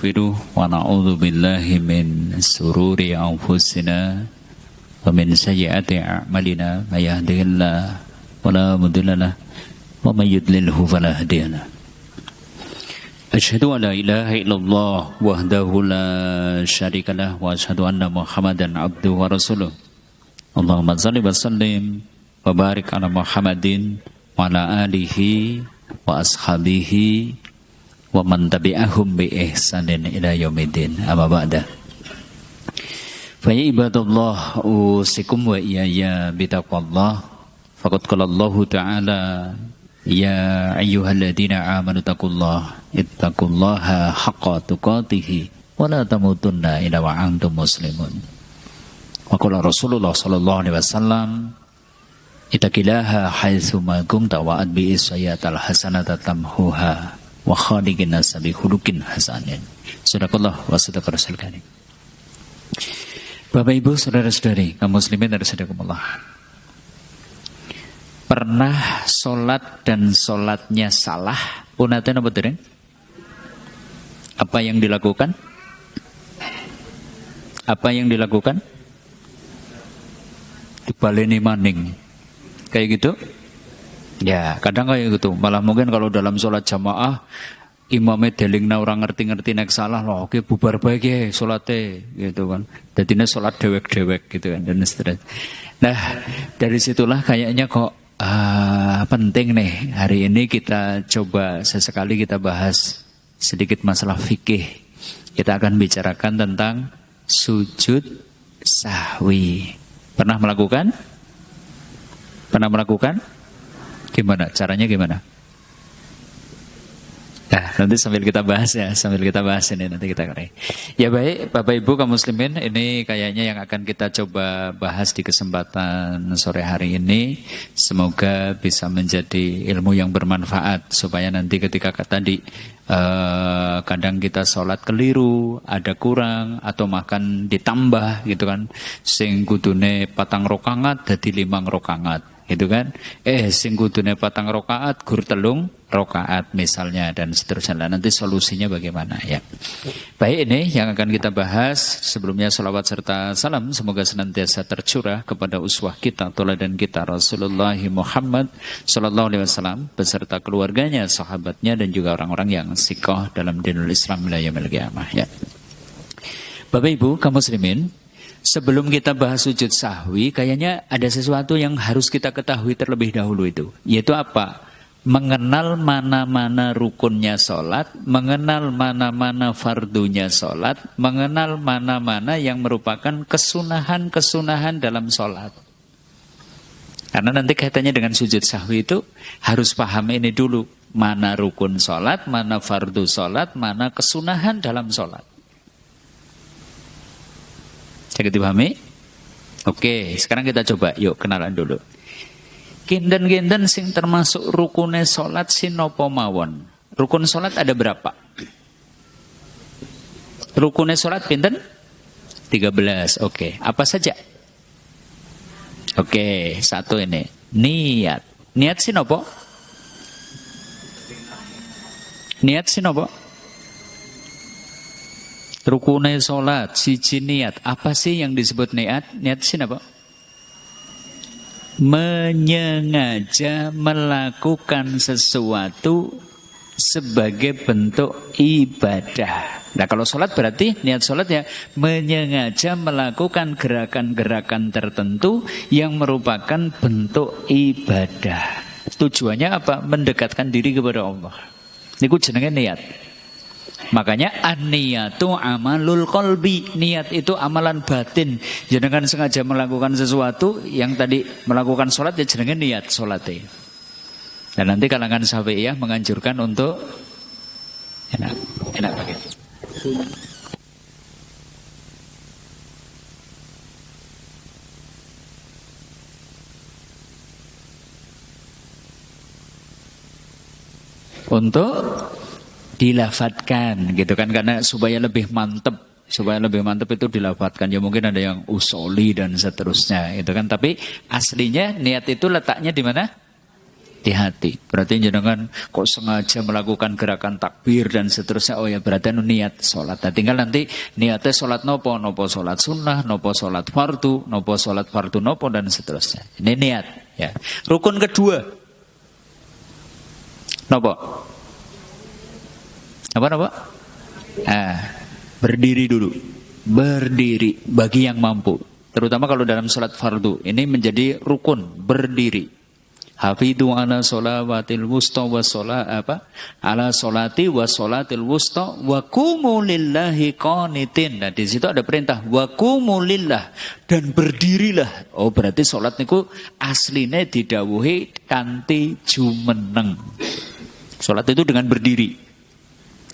nastaghfiruh wa na'udzu billahi min sururi anfusina wa min sayyiati a'malina may yahdihillahu fala mudilla lahu wa may yudlilhu fala hadiya lahu. Asyhadu an la ilaha illallah wahdahu la syarika lah wa asyhadu anna Muhammadan abduhu wa rasuluh. Allahumma shalli wa sallim wa barik ala Muhammadin wa ala alihi wa ashabihi wa man tabi'ahum bi ihsanin ila yaumiddin. Amma ba'da. Fa ya ibadallah usikum wa iyaya bitaqwallah. Faqad qala Allah ta'ala ya ayyuhalladzina amanu ittaqullaha haqqa tuqatih wa la tamutunna illa wa antum muslimun. Wa qala Rasulullah sallallahu alaihi wasallam ittaqillaha haitsu ma kunta wa adbi sayyatal hasanata tamhuha wa khaliqin nas bi khuluqin hasanin. Sadaqallah wa sadaqa rasul karim. Bapak Ibu, saudara-saudari, kaum muslimin dan rahimakumullah. Pernah sholat dan sholatnya salah, punaten apa dereng? Apa yang dilakukan? Apa yang dilakukan? Dibaleni maning. Kayak gitu? Ya, kadang kayak gitu. Malah mungkin kalau dalam sholat jamaah imamnya delingna orang ngerti-ngerti nek salah loh, oke bubar baik ya sholatnya gitu kan. Jadinya sholat dewek-dewek gitu kan dan seterusnya. Nah, dari situlah kayaknya kok penting nih hari ini kita coba sesekali kita bahas sedikit masalah fikih. Kita akan bicarakan tentang sujud sahwi. Pernah melakukan? Pernah melakukan? Gimana? Caranya gimana? Nah, nanti sambil kita bahas ya, sambil kita bahas ini nanti kita kali. Ya baik, Bapak Ibu kaum muslimin, ini kayaknya yang akan kita coba bahas di kesempatan sore hari ini. Semoga bisa menjadi ilmu yang bermanfaat supaya nanti ketika tadi kadang kita sholat keliru, ada kurang atau makan ditambah gitu kan. Sing kudune 4 rakaat dadi 5 rakaat. Gitu kan, sing kudune 4 rakaat gur 3 rakaat misalnya dan seterusnya. Nanti solusinya bagaimana ya. Baik, ini yang akan kita bahas. Sebelumnya salawat serta salam semoga senantiasa tercurah kepada uswah kita, teladan kita Rasulullah Muhammad sallallahu alaihi wasallam beserta keluarganya, sahabatnya dan juga orang-orang yang siqah dalam dinul Islam ila yaumil qiyamah ya. Bapak Ibu kaum muslimin, sebelum kita bahas sujud sahwi, kayaknya ada sesuatu yang harus kita ketahui terlebih dahulu itu. Yaitu apa? Mengenal mana-mana rukunnya sholat, mengenal mana-mana fardunya sholat, mengenal mana-mana yang merupakan kesunahan-kesunahan dalam sholat. Karena nanti kaitannya dengan sujud sahwi itu harus paham ini dulu. Mana rukun sholat, mana fardu sholat, mana kesunahan dalam sholat. Saya dipahami? Oke, sekarang kita coba yuk kenalan dulu. Kinten-kinten sing termasuk rukune salat sinopo mawon. Rukun salat ada berapa? Rukune salat pinten? 13. Oke, apa saja? Oke, satu ini. Niat. Niat sinopo? Niat sinopo? Rukune sholat, siji niat. Apa sih yang disebut niat? Niat sih apa? Menyengaja melakukan sesuatu sebagai bentuk ibadah. Nah kalau sholat berarti niat sholat ya menyengaja melakukan gerakan-gerakan tertentu yang merupakan bentuk ibadah. Tujuannya apa? Mendekatkan diri kepada Allah. Niku jenenge niat. Makanya an-niyatu amalul qalbi. Niat itu amalan batin. Jangan sengaja melakukan sesuatu yang tadi melakukan sholat ya jenenge niat sholatnya. Dan nanti kalangan Syafi'iyah menganjurkan untuk enak pakai. Untuk dilafatkan gitu kan, karena supaya lebih mantep itu dilafatkan. Ya mungkin ada yang usoli dan seterusnya itu kan, tapi aslinya niat itu letaknya di mana? Di hati. Berarti jenengan kok sengaja melakukan gerakan takbir dan seterusnya. Oh ya berarti niat sholat. Nah, tinggal nanti niatnya sholat nopo, nopo sholat sunnah, nopo sholat fardu, nopo sholat fardu nopo dan seterusnya. Ini niat. Ya. Rukun kedua. Nopo? Apa? Berdiri dulu. Berdiri bagi yang mampu. Terutama kalau dalam sholat fardu. Ini menjadi rukun. Berdiri. Hafidhu ala sholawatil wusta wa ala sholati wa sholatil wusta wa qumu lillahi qanitin. Nah di situ ada perintah wa qumu lillah dan berdirilah. Oh berarti sholat niku asline didhawuhi kanthi jumeneng. Sholat itu dengan berdiri.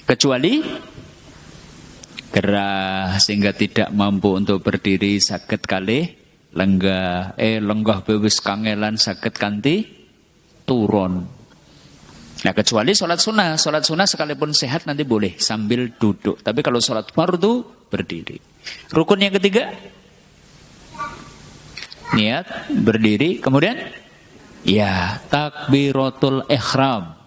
Kecuali gerah sehingga tidak mampu untuk berdiri saged kalih lenggah bewis kangelan saged kanthi turun. Nah kecuali sholat sunnah sekalipun sehat nanti boleh sambil duduk. Tapi kalau sholat fardu berdiri. Rukun yang ketiga niat berdiri, kemudian ya takbiratul ihram.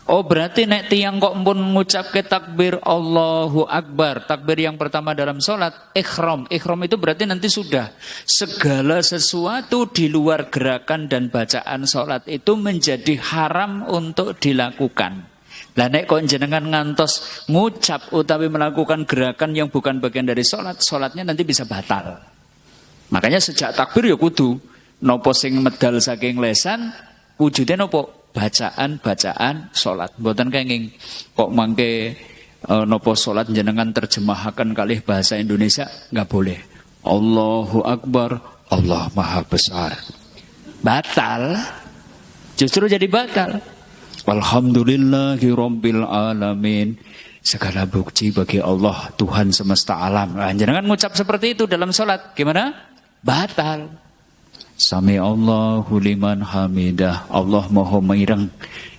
Oh berarti nek tiyang kok pun ngucapke takbir Allahu Akbar. Takbir yang pertama dalam sholat ikhram. Ikhram itu berarti nanti sudah segala sesuatu di luar gerakan dan bacaan sholat itu menjadi haram untuk dilakukan. Lah nek kok jenengan ngantos ngucap utawi melakukan gerakan yang bukan bagian dari sholat, sholatnya nanti bisa batal. Makanya sejak takbir ya kudu nopo sing medal saking lesan wujudnya nopo bacaan sholat. Mboten kenging kok mangke nopo sholat jenengan terjemahkan kalih bahasa Indonesia nggak boleh. Allahu Akbar, Allah Maha Besar. Batal. Justru jadi batal. Alhamdulillahi Rabbil Alamin. Segala puji bagi Allah Tuhan semesta alam. Nah, jenengan ngucap seperti itu dalam sholat gimana? Batal. Sami Allahu liman hamidah. Allah maha mireng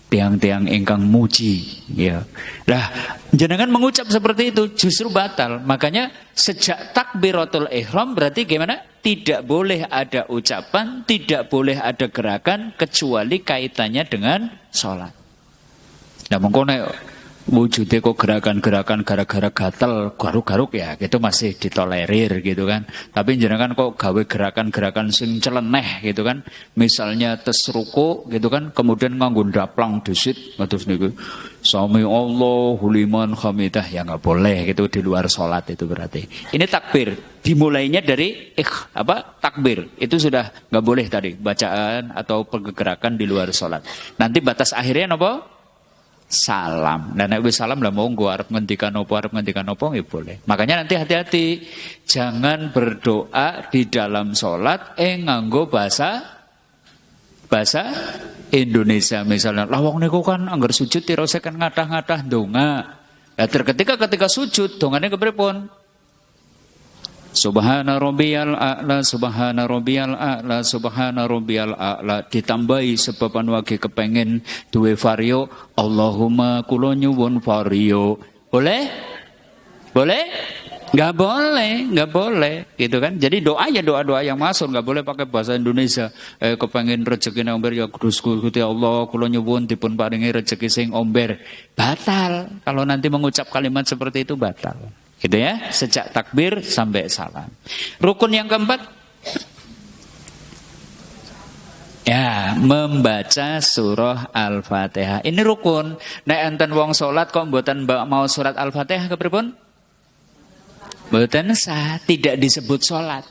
tiang-tiang ingkang muji. Ya. Lah, jenengan mengucap seperti itu justru batal. Makanya sejak takbiratul ihram berarti gimana? Tidak boleh ada ucapan, tidak boleh ada gerakan kecuali kaitannya dengan sholat. Nah, mengkono wujudnya kok gerakan-gerakan gara-gara gatel garuk-garuk ya gitu masih ditolerir gitu kan. Tapi jenengan kok gawe gerakan-gerakan sing celeneh gitu kan. Misalnya tes ruku gitu kan kemudian nganggo ndaplang disit terus niku sami Allahu liman hamidah ya enggak boleh gitu di luar salat itu berarti. Ini takbir dimulainya dari takbir. Itu sudah enggak boleh tadi bacaan atau pergerakan di luar salat. Nanti batas akhirnya apa? Salam. Dan nek wis salam lah monggo arep ngendikan apa ya boleh. Makanya nanti hati-hati jangan berdoa di dalam salat nganggo bahasa Indonesia misalnya. Lah wong niku kan anggar sujud tirose kan ngadah-ngadah donga. Lah ketika sujud dongane kepripun? Subhana rabbiyal a'la, subhana rabbiyal a'la, subhana rabbiyal a'la ditambahi sebaban wage kepengen duwe vario Allahumma kula nyuwun vario. Boleh? Boleh? Enggak boleh gitu kan. Jadi doa yang masuk, enggak boleh pakai bahasa Indonesia. Kepengen rezeki omber ya Gusti Allah kula nyuwun dipun paringi rezeki sing omber. Batal. Kalau nanti mengucap kalimat seperti itu batal. Gitu ya, sejak takbir sampai salam. Rukun yang keempat, ya membaca surah Al-Fatihah. Ini rukun. Nek enten wong salat kok mboten mau surat Al-Fatihah kepripun? Mboten sah, tidak disebut salat.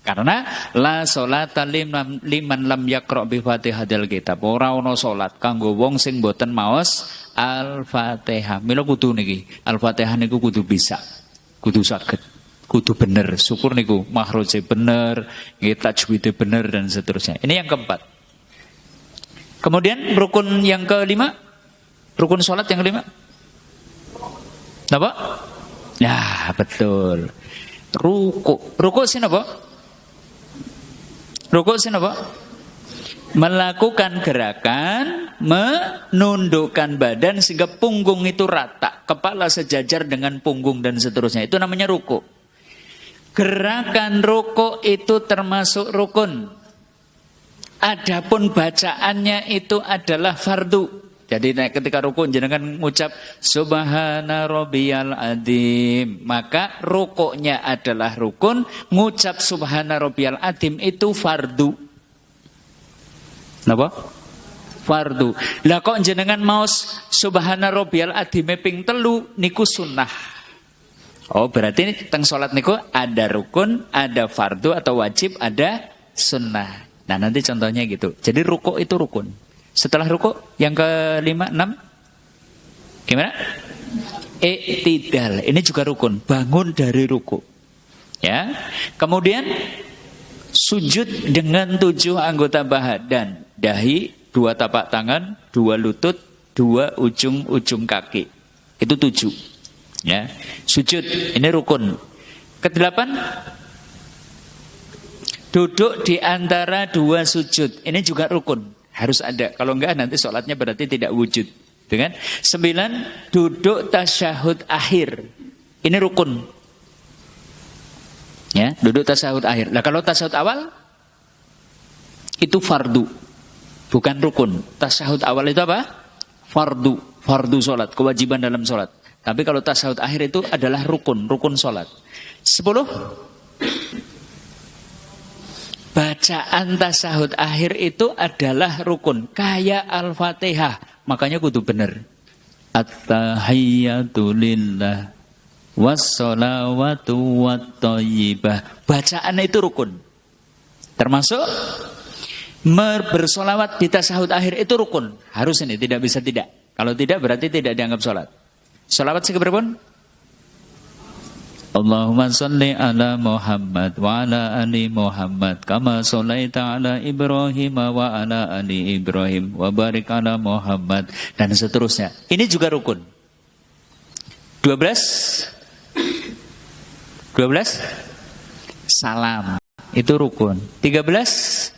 Karena la sholata liman lam yaqra bi Fatihatil kitab. Ora ana salat kanggo wong sing mboten maos Al-Fatihah. Mila kudu niki, Al-Fatihah niku kudu bisa. Kudu saged, kudu bener, syukur niku makhraje bener, tajwide bener dan seterusnya. Ini yang keempat. Kemudian rukun yang kelima, rukun sholat yang kelima, apa? Ya betul. Ruku sin apa? Ruku sin apa? Melakukan gerakan menundukkan badan sehingga punggung itu rata, kepala sejajar dengan punggung dan seterusnya. Itu namanya ruku. Gerakan ruku itu termasuk rukun. Adapun bacaannya itu adalah fardu. Jadi ketika ruku jenengan mengucap subhana rabbiyal adzim, maka rukuknya adalah rukun, ngucap subhana rabbiyal adzim itu fardu. Napa? Fardu. Lah kok jenengan maos subhana rabbiyal adzim ping 3 niku sunnah. Oh, berarti teng salat niku ada rukun, ada fardu atau wajib, ada sunnah. Nah, nanti contohnya gitu. Jadi rukuk itu rukun. Setelah rukuk yang ke-5, 6 gimana? I'tidal. Ini juga rukun, bangun dari rukuk. Ya. Kemudian sujud dengan 7 anggota badan, dahi, 2 tapak tangan, 2 lutut, 2 ujung-ujung kaki. Itu 7. Ya. Sujud, ini rukun. Ke-8 duduk di antara 2 sujud. Ini juga rukun. Harus ada. Kalau enggak nanti sholatnya berarti tidak wujud. Dengan 9 duduk tasyahud akhir. Ini rukun. Ya, duduk tasyahud akhir. Nah, kalau tasyahud awal itu fardu. Bukan rukun. Tasyahud awal itu apa? Fardu. Fardu sholat. Kewajiban dalam sholat. Tapi kalau tasyahud akhir itu adalah rukun. Rukun sholat. 10 bacaan tasyahud akhir itu adalah rukun. Kayak Al-Fatihah. Makanya kudu bener. At-tahiyyatu lillah wassalawatu watthayyibah. Bacaan itu rukun. Termasuk bersolawat di tasyahud akhir itu rukun. Harus ini, tidak bisa tidak. Kalau tidak berarti tidak dianggap sholat. Sholawat sekeberapun? Allahumma salli ala Muhammad wa ala ali Muhammad kama shallaita ala Ibrahim wa ala ali Ibrahim wa barik ala Muhammad, dan seterusnya. Ini juga rukun. 12 salam itu rukun. 13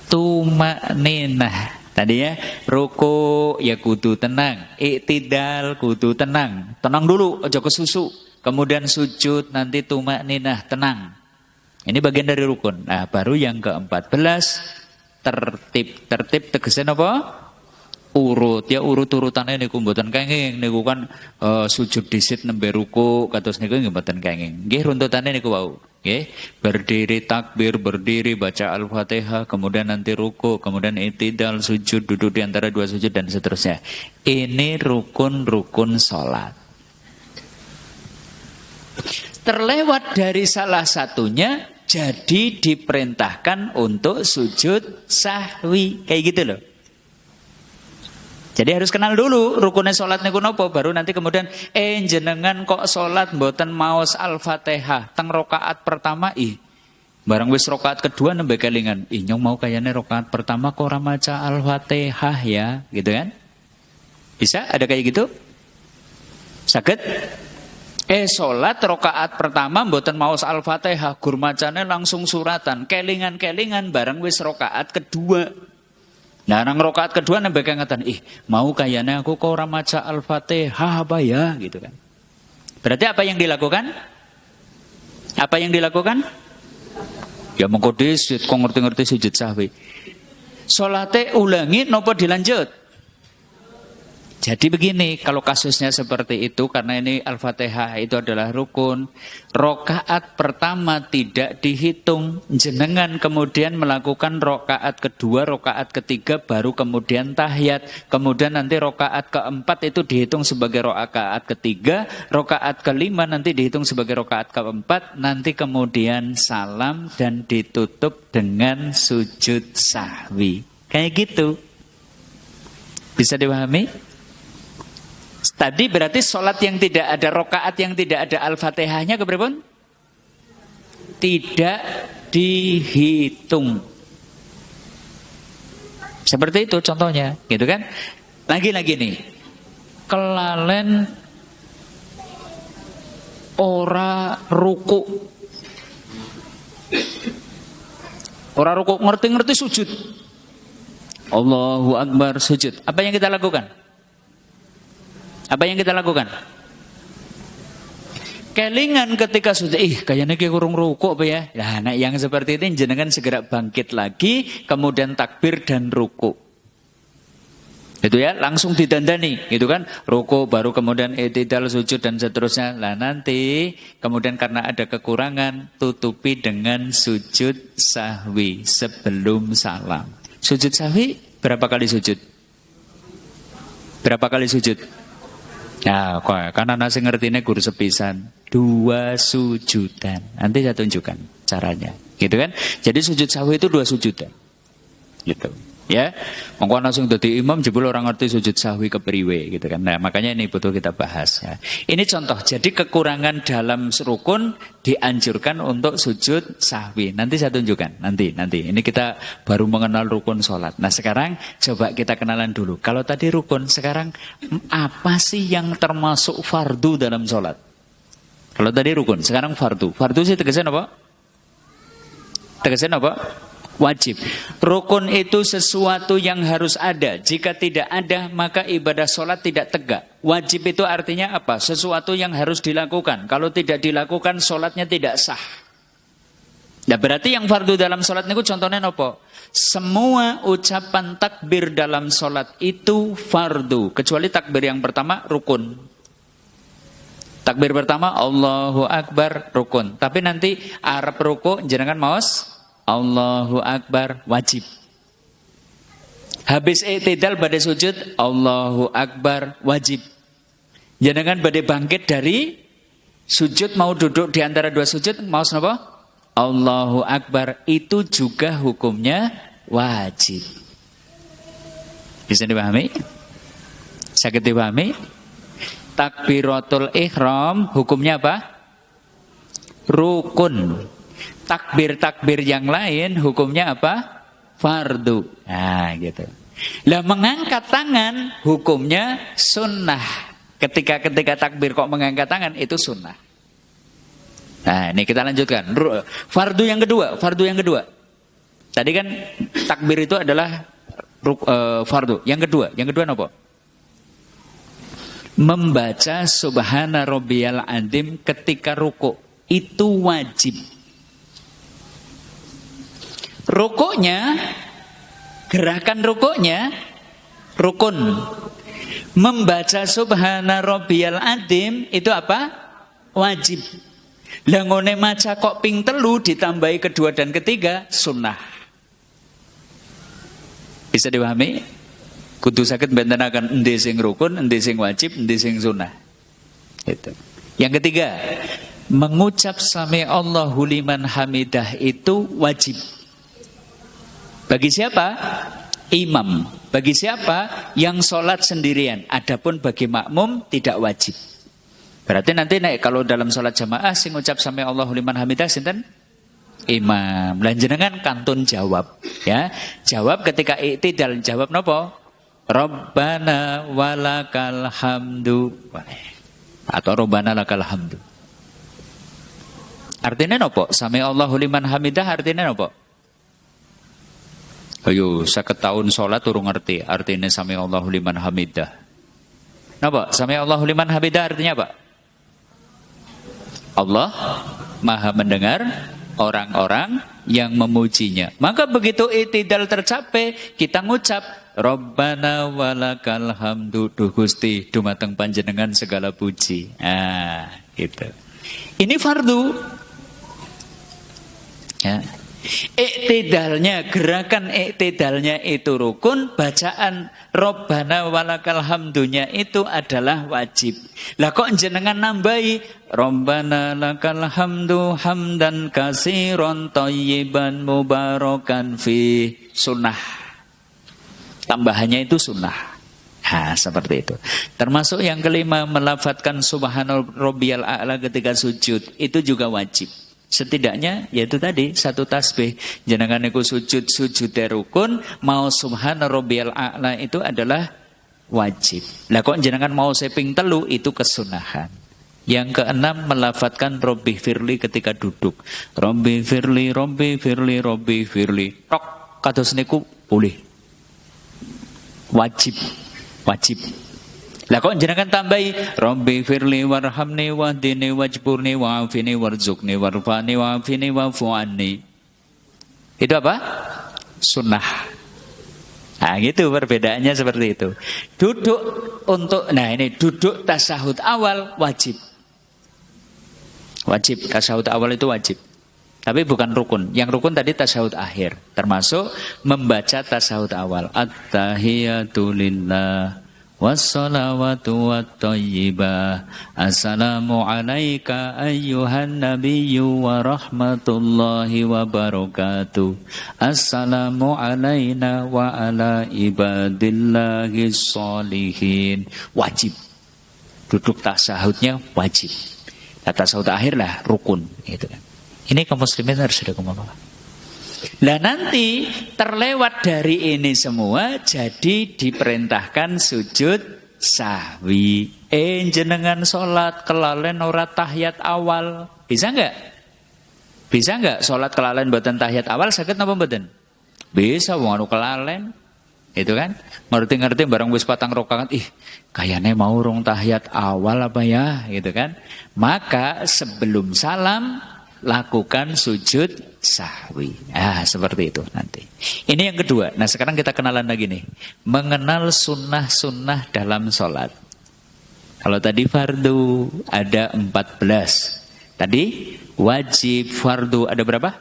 tumakninah. Tadi ya, ruku ya kudu tenang, i'tidal kudu tenang. Tenang dulu, ojo kesusu. Kemudian sujud, nanti tumakninah, tenang. Ini bagian dari rukun. Nah, baru yang ke-14 tertib. Tertib tegesnya apa? Urut. Ya urut-urutannya niku mboten kenging. Niku kan sujud dhisit nembe ruku, kados niku nggih mboten kenging. Nggih runtutane niku wau. Okay. Berdiri takbir, berdiri baca Al-Fatihah, kemudian nanti ruku, kemudian i'tidal, sujud, duduk di antara 2 sujud, dan seterusnya. Ini rukun-rukun sholat. Terlewat dari salah satunya, jadi diperintahkan untuk sujud sahwi. Kayak gitu loh. Jadi harus kenal dulu rukunnya sholat niku napa, baru nanti kemudian jenengan kok sholat mboten maos Al-Fatihah teng rakaat pertama barang wis rakaat kedua nembe kelingan nyong mau kayane rakaat pertama kok ora maca Al-Fatihah ya, gitu kan? Bisa ada kayak gitu? Saged? Sholat rakaat pertama mboten maos Al-Fatihah, gur macane langsung suratan, kelingan-kelingan barang wis rakaat kedua. Nah, nang rakaat kedua nembek ngeten, mau kayane aku kok ora maca Al-Fatihah apa ya, gitu kan. Berarti apa yang dilakukan? Apa yang dilakukan? Ya mengko dhisit kok ngerti-ngerti sujud sahwi. Salate ulangi napa dilanjut? Jadi begini, kalau kasusnya seperti itu, karena ini Al-Fatihah itu adalah rukun, rakaat pertama tidak dihitung, jenengan kemudian melakukan rakaat kedua, rakaat ketiga, baru kemudian tahiyat, kemudian nanti rakaat keempat itu dihitung sebagai rakaat ketiga, rakaat kelima nanti dihitung sebagai rakaat keempat, nanti kemudian salam dan ditutup dengan sujud sahwi. Kayak gitu. Bisa dipahami? Tadi berarti sholat yang tidak ada rakaat yang tidak ada Al-Fatihahnya keberapun? Tidak dihitung. Seperti itu contohnya, gitu kan? Lagi-lagi nih, kelalen ora ruku, ngerti-ngerti sujud. Allahu Akbar sujud. Apa yang kita lakukan? Apa yang kita lakukan? Kelingan ketika sudah kayaknya ki kurung rukuk apa ya. Nah, yang seperti ini jenengan segera bangkit lagi, kemudian takbir dan rukuk. Itu ya, langsung didandani, gitu kan? Rukuk baru kemudian i'tidal, sujud dan seterusnya. Lah nanti kemudian karena ada kekurangan, tutupi dengan sujud sahwi sebelum salam. Sujud sahwi berapa kali sujud? Berapa kali sujud? Nah, karena nasi ngertinya guru sepisan 2 sujudan. Nanti saya tunjukkan caranya, gitu kan? Jadi sujud sahwi itu 2 sujudan, gitu. Ya, mongko langsung dadi imam jebul orang ngerti sujud sahwi kepriwe gitu kan. Nah, makanya ini butuh kita bahas ya. Ini contoh. Jadi kekurangan dalam rukun dianjurkan untuk sujud sahwi. Nanti saya tunjukkan. Nanti. Ini kita baru mengenal rukun sholat. Nah, sekarang coba kita kenalan dulu. Kalau tadi rukun, sekarang apa sih yang termasuk fardu dalam sholat? Kalau tadi rukun, sekarang fardu. Fardu sih tegasnya apa? Tegasnya apa? Wajib. Rukun itu sesuatu yang harus ada. Jika tidak ada, maka ibadah sholat tidak tegak. Wajib itu artinya apa? Sesuatu yang harus dilakukan. Kalau tidak dilakukan, sholatnya tidak sah. Nah, berarti yang fardu dalam sholat itu contohnya apa? Semua ucapan takbir dalam sholat itu fardu. Kecuali takbir yang pertama, rukun. Takbir pertama, Allahu Akbar, rukun. Tapi nanti Arab ruku, jenengan maos Allahu Akbar, wajib. Habis i'tidal pada sujud, Allahu Akbar, wajib. Jangan pada bangkit dari sujud mau duduk di antara 2 sujud, mau apa? Allahu Akbar, itu juga hukumnya wajib. Bisa dipahami? Sakit dipahami? Takbiratul ihram hukumnya apa? Rukun. Takbir-takbir yang lain hukumnya apa? Fardu. Nah, gitu. Lah mengangkat tangan hukumnya sunnah. Ketika takbir kok mengangkat tangan itu sunnah. Nah, ini kita lanjutkan. Fardu yang kedua. Tadi kan takbir itu adalah fardu. Yang kedua apa? Membaca subhana rabbiyal adzim ketika ruku itu wajib. Rukuknya, gerakan rukuknya rukun. Membaca subhana rabbiyal adzim itu apa? Wajib. Lah ngone maca kok ping 3 ditambahi kedua dan ketiga sunnah. Bisa dipahami? Kudu saged mbentenaken endi sing rukun, endi sing wajib, endi sing sunnah. Itu. Yang ketiga, mengucap sami Allahu liman hamidah itu wajib. Bagi siapa? Imam. Bagi siapa? Yang sholat sendirian. Adapun bagi makmum tidak wajib. Berarti nanti kalau dalam sholat jamaah sing ngucap sami Allahu liman hamidah sinten? Imam. Lan jenengan kantun jawab, ya. Jawab ketika i'tidal, jawab napa? Rabbana walakal hamdu. Atau Rabbana lakal hamdu. Artinya napa? Sami Allahu liman hamidah artinya napa? Ayo, 50 tahun sholat turun ngerti artinya sami Allahu liman hamidah. Napa? Sami Allahu liman hamidah artinya apa? Allah Maha mendengar orang-orang yang memujinya. Maka begitu i'tidal tercapai, kita ngucap Rabbana walakal hamdu, duh Gusti dumateng panjenengan segala puji. Ah, gitu. Ini fardu. Ya. Iktidalnya, gerakan iktidalnya itu rukun, bacaan Rabbana walakal hamdunya itu adalah wajib. Lah kok jenengan nambahi Rabbana lakal hamdu hamdan katsiran thayyiban mubarakan fi, sunnah. Tambahannya itu sunnah. Nah, seperti itu. Termasuk yang kelima, melafadzkan subhanal rabbiyal a'la ketika sujud, itu juga wajib. Setidaknya yaitu tadi 1 tasbih. Jenengan niku sujud rukun, mau subhana rabbiyal a'la itu adalah wajib. Lah kok jenengan mau seping 3 itu kesunahan. Yang keenam, melafadzkan Robbi firli ketika duduk. Robbi firli, Robbi firli, Robbi firli. Tok kados niku boleh. Wajib. Lah kok jenengan tambahi Rabbi firli warhamni wahdini wajburni wa'afini warzuqni warfani wa'afini wa'fu'anni. Itu apa? Sunnah. Nah gitu perbedaannya seperti itu. Duduk untuk, nah ini duduk tasyahud awal wajib. Wajib, tasyahud awal itu wajib. Tapi bukan rukun. Yang rukun tadi tasyahud akhir. Termasuk membaca tasyahud awal. At-tahiyatu lillah wassalawatu wattayyibah. Assalamu alaika ayyuhan nabiyyu wa rahmatullahi wa barakatuh. Assalamu alaina wa ala ibadillahi sholihin. Wajib. Duduk tasyahudnya wajib. Nah, tasyahud akhir lah rukun. Gitu kan. Ini kaum muslimin harus ada kemampuan. Nah nanti terlewat dari ini semua, jadi diperintahkan sujud sahwi. Jenengan sholat kelalen ora tahiyat awal, bisa nggak? Bisa nggak sholat kelalen buatan tahiyat awal? Sakit apa mboten? Bisa, wong anu kelalen, itu kan? Ngerti-ngerti barang wis patang rakaat, kayaknya mau rong tahiyat awal apa ya, gitu kan? Maka sebelum salam lakukan sujud sahwi. Seperti itu nanti. Ini yang kedua. Nah sekarang kita kenalan lagi nih. Mengenal sunnah-sunnah dalam sholat. Kalau tadi fardu ada 14. Tadi wajib fardu ada berapa?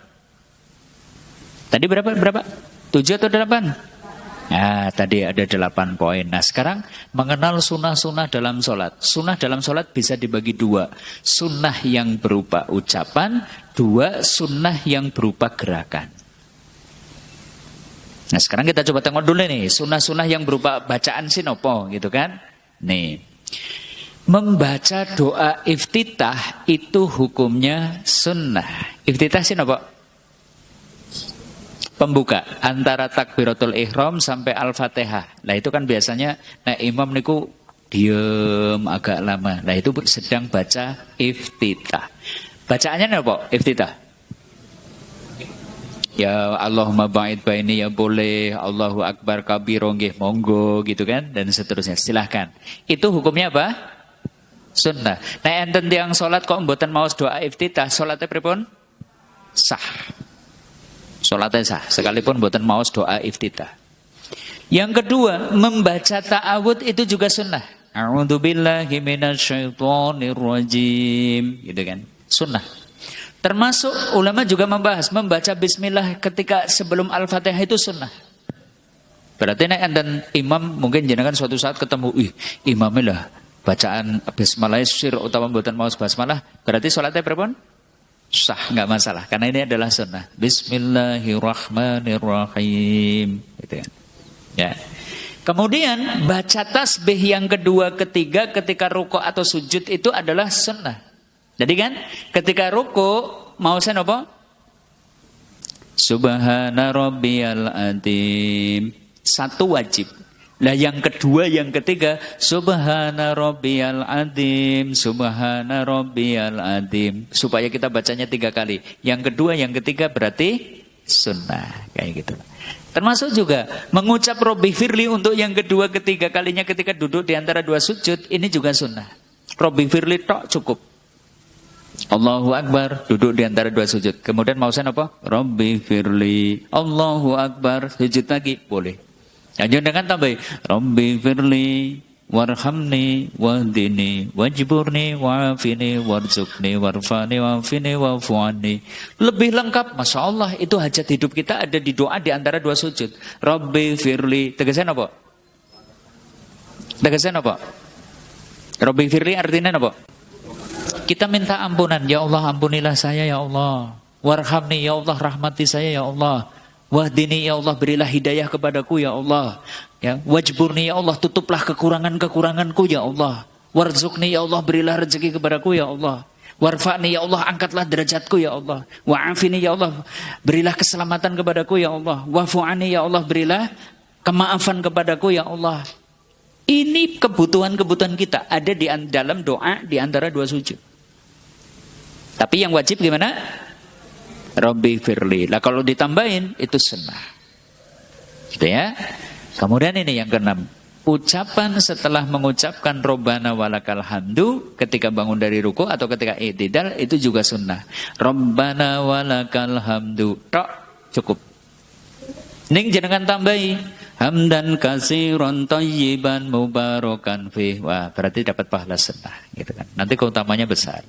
Tadi berapa? 7 atau 8? Nah, tadi ada 8 poin. Nah, sekarang mengenal sunnah-sunnah dalam sholat. Sunnah dalam sholat bisa dibagi 2. Sunnah yang berupa ucapan, 2 sunnah yang berupa gerakan. Nah, sekarang kita coba tengok dulu nih. Sunnah-sunnah yang berupa bacaan sinopo, gitu kan? Nih. Membaca doa iftitah itu hukumnya sunnah. Iftitah sinopo? Pembuka antara takbiratul ihram sampai al-fatihah. Nah itu kan biasanya imam niku diem agak lama. Nah itu sedang baca iftitah. Bacaannya apa? Iftitah. Ya Allahumma ba'id baini ya boleh, Allahu akbar kabiro nggih monggo gitu kan, dan seterusnya. Silahkan. Itu hukumnya apa? Sunnah. Nah enten tiyang salat kok mboten maos doa iftitah, salatnya pripun? Sah. Sholatnya sah, sekalipun buatan maos doa iftitah. Yang kedua, membaca ta'awud itu juga sunnah. A'udzubillahi minasyaitonirrajim, gitu kan? Sunnah. Termasuk ulama juga membahas membaca bismillah ketika sebelum al-fatihah itu sunnah. Berarti dan imam mungkin jenengan suatu saat ketemu, imamilah bacaan bismillah sir utawa buatan maos basmalah, berarti sholatnya berapa? Sah, nggak masalah, karena ini adalah sunnah. Bismillahirrahmanirrahim, gitu kan? Ya. Kemudian baca tasbih yang kedua, ketiga ketika ruku atau sujud itu adalah sunnah. Jadi kan, ketika ruku mau saya apa? Subhana rabbiyal azim. Satu wajib. Nah yang kedua, yang ketiga, subhana rabbiyal azim, subhana rabbiyal azim. Supaya kita bacanya 3 kali. Yang kedua, yang ketiga berarti sunnah. Kayak gitu. Termasuk juga mengucap Rabbi firli untuk yang kedua, ketiga kalinya ketika duduk di antara 2 sujud. Ini juga sunnah. Rabbi firli tok cukup. Allahu akbar, duduk di antara 2 sujud. Kemudian mausan apa? Rabbi firli. Allahu akbar, sujud lagi, boleh. Jangan dengan tambah Rabbi firli warhamni wahdini wajburni wa'afini warzuqni warfani wa'afini wa'fu'ani. Lebih lengkap, Masya Allah, itu hajat hidup kita ada di doa di antara 2 sujud. Rabbi firli, tegasan apa? Tegasan apa? Rabbi firli artinya apa? Kita minta ampunan, ya Allah ampunilah saya ya Allah. Warhamni, ya Allah rahmati saya ya Allah. Wahdini, ya Allah berilah hidayah kepadaku ya Allah. Ya, wajburni, ya Allah tutuplah kekurangan-kekuranganku ya Allah. Warzuqni, ya Allah berilah rezeki kepadaku ya Allah. Warfa'ni, ya Allah angkatlah derajatku ya Allah. Wa'afini, ya Allah berilah keselamatan kepadaku ya Allah. Wa'fu'ani, ya Allah berilah kemaafan kepadaku ya Allah. Ini kebutuhan-kebutuhan kita ada di dalam doa di antara 2 sujud. Tapi yang wajib gimana? Rabbi firli. Lah kalau ditambahin itu sunnah. Gitu ya. Kemudian ini yang ke-6. Ucapan setelah mengucapkan Rabbana walakal hamdu ketika bangun dari ruku atau ketika i'tidal itu juga sunnah. Rabbana walakal hamdu. Tok, cukup. Ning jenengan tambahi hamdan katsiran thayyiban mubarakan fih. Wah, berarti dapat pahala sunnah gitu kan. Nanti keutamanya besar.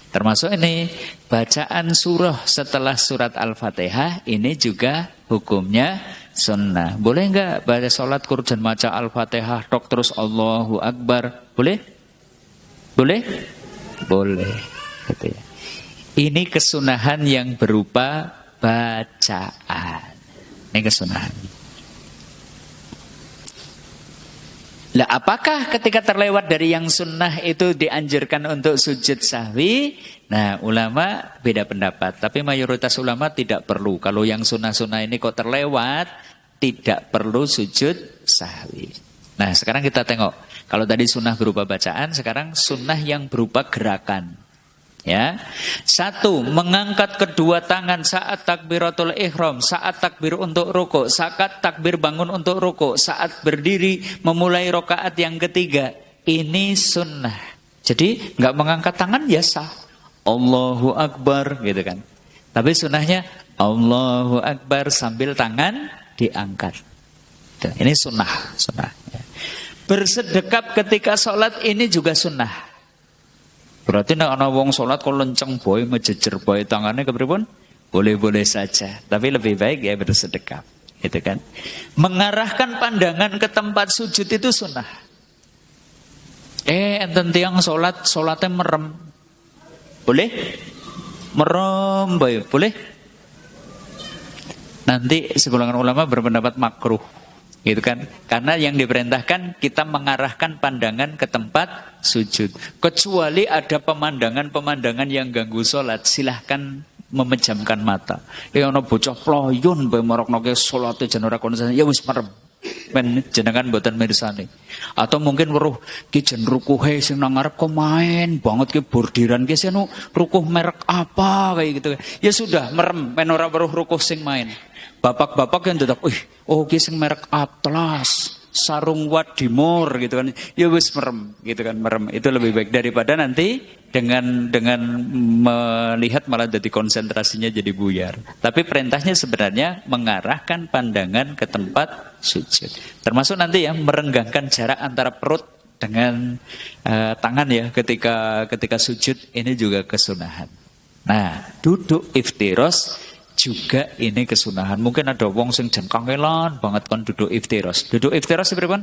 Termasuk ini bacaan surah setelah surat Al-Fatihah ini juga hukumnya sunnah. Boleh enggak pada sholat kurjan baca Al-Fatihah tok terus Allahu Akbar? Boleh? Boleh? Boleh. Gitu ya. Ini kesunahan yang berupa bacaan. Ini kesunahan. Lah apakah ketika terlewat dari yang sunnah itu dianjurkan untuk sujud sahwi? Nah ulama beda pendapat. Tapi mayoritas ulama tidak perlu. Kalau yang sunnah-sunnah ini kok terlewat, tidak perlu sujud sahwi. Nah sekarang kita tengok. Kalau tadi sunnah berupa bacaan, sekarang sunnah yang berupa gerakan. Ya, 1. Mengangkat kedua tangan saat takbiratul ihram, saat takbir untuk rukuk, saat takbir bangun untuk rukuk, saat berdiri memulai rakaat yang ketiga. Ini sunnah. Jadi nggak mengangkat tangan ya sah. Allahu Akbar gitu kan. Tapi sunnahnya Allahu Akbar sambil tangan diangkat. Ini sunnah. Bersedekap ketika sholat ini juga sunnah. Berarti nek ana wong salat kok lenceng boy mejejer boy tangannya kepripun? Boleh-boleh saja, tapi lebih baik ya bersedekap. Itu kan. Mengarahkan pandangan ke tempat sujud itu sunnah. Enten tiyang salatnya merem. Boleh? Merem boy, boleh? Nanti segolongan ulama berpendapat makruh. Gitu kan? Karena yang diperintahkan kita mengarahkan pandangan ke tempat sujud. Kecuali ada pemandangan-pemandangan yang ganggu sholat, silahkan memejamkan mata. Ya ana bocah ployon bae maroknoke salate jan ora konsen, ya wis merem. Men jenengan mboten mirsani. Atau mungkin weruh ki jen rukuhe sing nang ngarep kok main banget ki bordiran ki sing rukuh merek apa kayak gitu. Ya sudah merem men ora weruh rukuh sing main. Bapak-bapak yang tetap, oh kisah merek Atlas, sarung Wadimor gitu kan, ya wis merem, gitu kan merem. Itu lebih baik daripada nanti dengan melihat malah jadi konsentrasinya jadi buyar. Tapi perintahnya sebenarnya mengarahkan pandangan ke tempat sujud. Termasuk nanti ya merenggangkan jarak antara perut dengan tangan ya ketika sujud ini juga kesunahan. Nah duduk iftiros juga ini kesunahan. Mungkin ada wong sing jan kangelan banget kan duduk iftiros. Duduk iftiros seperti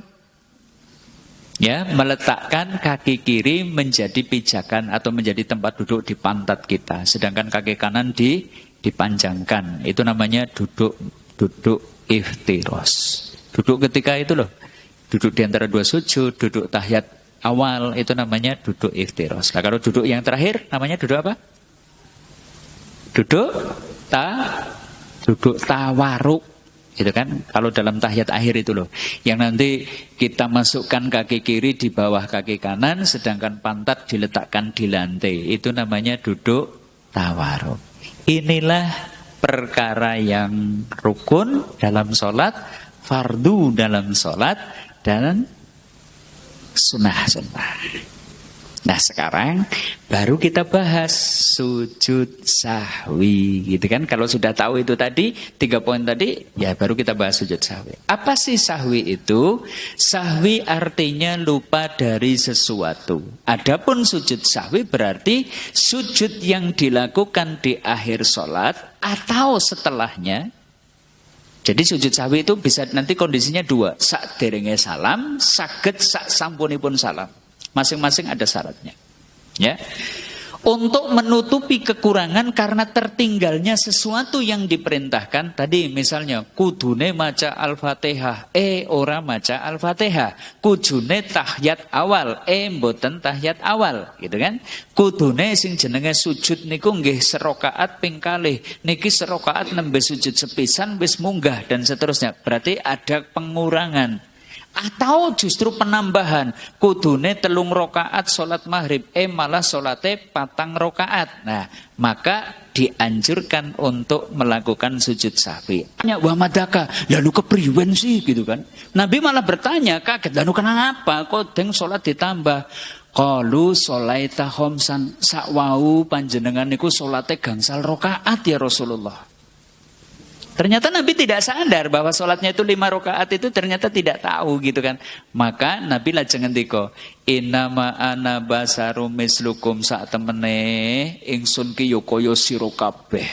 ya, meletakkan kaki kiri menjadi pijakan atau menjadi tempat duduk di pantat kita, sedangkan kaki kanan dipanjangkan. Itu namanya duduk iftiros. Duduk ketika itu loh. Duduk di antara dua sujud, duduk tahiyat awal itu namanya duduk iftiros. Nah, kalau duduk yang terakhir namanya duduk apa? Duduk tawaruk, gitu kan? Kalau dalam tahiyat akhir itu loh, yang nanti kita masukkan kaki kiri di bawah kaki kanan, sedangkan pantat diletakkan di lantai. Itu namanya duduk tawaruk. Inilah perkara yang rukun dalam sholat, fardu dalam sholat, dan sunnah. Nah sekarang baru kita bahas sujud sahwi gitu kan. Kalau sudah tahu itu tadi 3 poin tadi, ya baru kita bahas sujud sahwi. Apa sih sahwi itu? Sahwi artinya lupa dari sesuatu. Adapun sujud sahwi berarti sujud yang dilakukan di akhir sholat atau setelahnya. Jadi sujud sahwi itu bisa nanti kondisinya 2. Sak derenge salam, saged sak sampunipun salam. Masing-masing ada syaratnya. Ya. Untuk menutupi kekurangan karena tertinggalnya sesuatu yang diperintahkan. Tadi misalnya kudune maca Al-Fatihah, ora maca Al-Fatihah. Kudune tahiyat awal, mboten tahiyat awal, gitu kan? Kudune sing jenenge sujud niku nggih serakaat ping kalih. Niki serakaat nembe sujud sepisan wis munggah dan seterusnya. Berarti ada pengurangan. Atau justru penambahan, kudune 3 rakaat salat maghrib, malah salate 4 rakaat. Nah, maka dianjurkan untuk melakukan sujud sahwi. Tanya, wa madaka, lalu kepriwen sih gitu kan? Nabi malah bertanya, kaget, lalu kenapa kok deng salat ditambah? Qalu sholaita khamsan, sakwau panjenengan niku salate gangsal rakaat ya Rasulullah. Ternyata Nabi tidak sadar bahwa sholatnya itu 5 rakaat itu ternyata tidak tahu gitu kan. Maka Nabi lajeng ngendika, innama ana basarum mislukum sak temene ingsun ki yo kaya sira kabeh.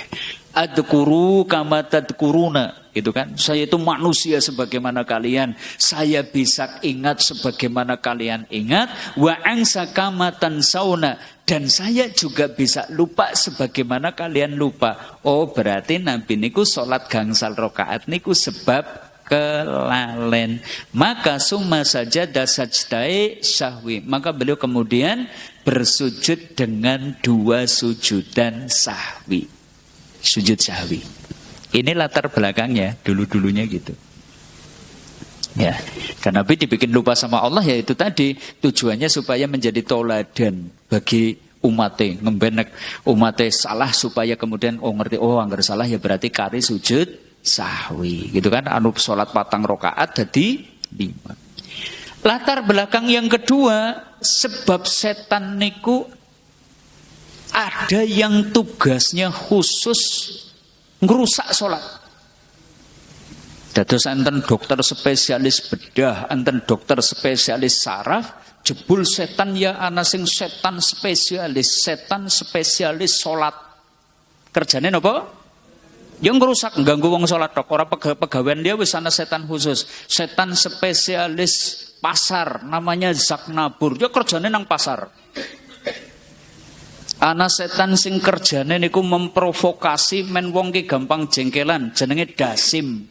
Adkuru kama tadkuruna. Gitu kan. Saya itu manusia sebagaimana kalian. Saya bisa ingat sebagaimana kalian ingat. Wa angsa kama tansawna. Dan saya juga bisa lupa sebagaimana kalian lupa. Oh, berarti Nabi niku sholat gangsal rakaat niku sebab kelalen. Maka summa sajada sajdai syahwi. Maka beliau kemudian bersujud dengan 2 sujudan sahwi. Sujud sahwi. Ini latar belakangnya, dulu-dulunya gitu. Ya, karena Nabi dibikin lupa sama Allah ya itu tadi tujuannya supaya menjadi toladan bagi umatnya, ngembenek umatnya salah supaya kemudian ngerti anggar salah ya berarti kari sujud sahwi gitu kan, anu salat 4 rakaat jadi 5. Latar belakang yang kedua, sebab setan niku ada yang tugasnya khusus ngerusak salat. Dados enten dokter spesialis bedah, enten dokter spesialis saraf, jebul setan ya ana sing setan spesialis salat. Kerjane napa? Yang ngerusak, ganggu wong salat tok, ora pegawaian dia wis ana setan khusus. Setan spesialis pasar namanya Zaknabur. Dia kerjane nang pasar. Ana setan sing kerjane niku memprovokasi men wong ki gampang jengkelan, jenenge Dasim.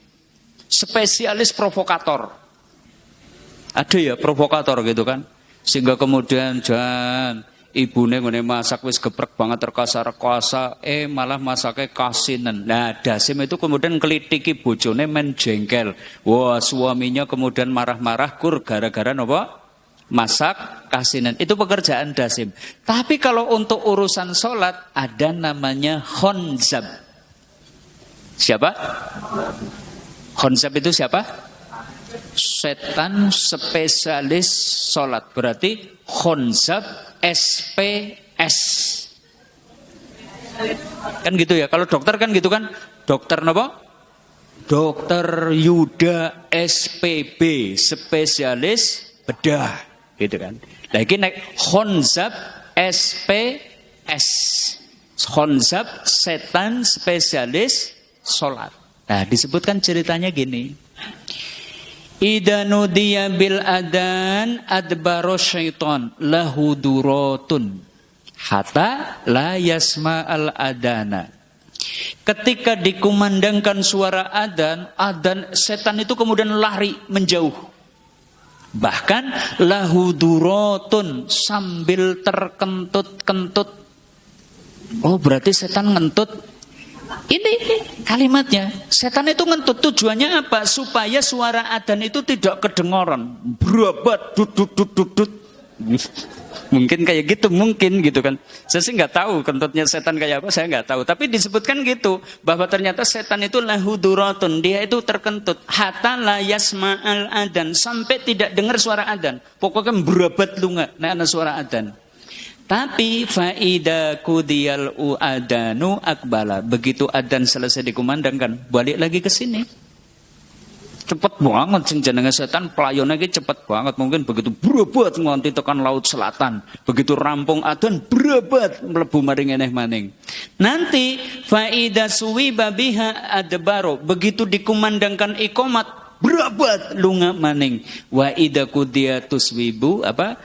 Spesialis provokator. Ada ya provokator gitu kan. Sehingga kemudian jangan ibune ngene masak wis geprek banget terkasa-rekasa, malah masaknya kasinen. Nah, Dasim itu kemudian kelitiki bojone men jengkel. Wah, suaminya kemudian marah-marah kur gara-gara napa? Masak kasinen. Itu pekerjaan Dasim. Tapi kalau untuk urusan sholat ada namanya khonzab. Siapa? Khonzab itu siapa? Setan spesialis sholat. Berarti khonzab SPS. Kan gitu ya. Kalau dokter kan gitu kan. Dokter apa? Dokter Yuda SPB. Spesialis bedah. Gitu kan. Lagi naik khonzab SPS. Khonzab setan spesialis sholat. Nah, disebutkan ceritanya gini. Idza nudiya bil adan adbaro syaiton lahu duratun hatta la yasma al adana. Ketika dikumandangkan suara adzan, setan itu kemudian lari menjauh. Bahkan lahu duratun sambil terkentut-kentut. Oh, berarti setan ngentut. Ini kalimatnya. Setan itu ngentut, tujuannya apa? Supaya suara adzan itu tidak kedengaran. Berabat dut. Mungkin kayak gitu, mungkin gitu kan. Saya sih nggak tahu kentutnya setan kayak apa, saya nggak tahu. Tapi disebutkan gitu bahwa ternyata setan itu lahuduratun, dia itu terkentut. Hatta la yasma'al adzan, sampai tidak dengar suara adzan. Pokoknya berabat lunga, nah ada suara adzan. Tapi faida kudiyal uadanu akbala. Begitu adzan selesai dikumandangkan, balik lagi ke sini. Cepet banget sing jenenge setan pelayone iki cepet banget. Mungkin begitu berobat nganti tekan laut selatan. Begitu rampung adzan berobat mlebu maring eneh maning. Nanti faida suwiba biha adbaro. Begitu dikumandangkan iqamat berobat lunga maning. Wa ida kudiyatus wibu apa?